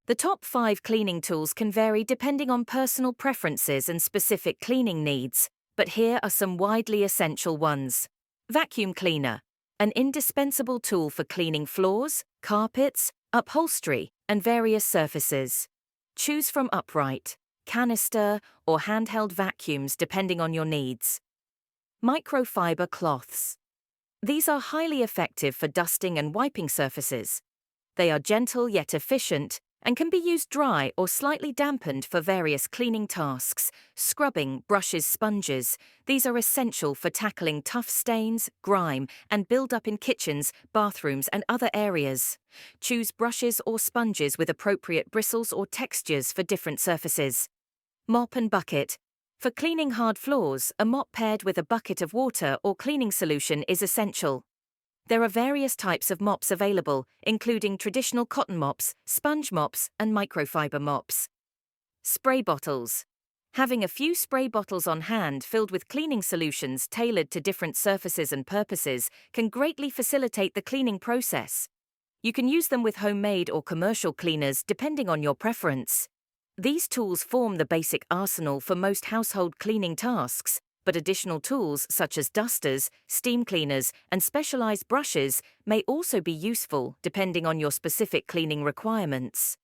The top 5 cleaning tools can vary depending on personal preferences and specific cleaning needs, but here are some widely essential ones. Vacuum cleaner, an indispensable tool for cleaning floors, carpets, upholstery, and various surfaces. Choose from upright, canister, or handheld vacuums depending on your needs. Microfiber cloths. These are highly effective for dusting and wiping surfaces. They are gentle yet efficient and can be used dry or slightly dampened for various cleaning tasks. Scrubbing, brushes, sponges. These are essential for tackling tough stains, grime, and buildup in kitchens, bathrooms, and other areas. Choose brushes or sponges with appropriate bristles or textures for different surfaces. Mop and bucket. For cleaning hard floors, a mop paired with a bucket of water or cleaning solution is essential. There are various types of mops available, including traditional cotton mops, sponge mops, and microfiber mops. Spray bottles. Having a few spray bottles on hand filled with cleaning solutions tailored to different surfaces and purposes can greatly facilitate the cleaning process. You can use them with homemade or commercial cleaners depending on your preference. These tools form the basic arsenal for most household cleaning tasks, but additional tools such as dusters, steam cleaners, and specialized brushes may also be useful depending on your specific cleaning requirements.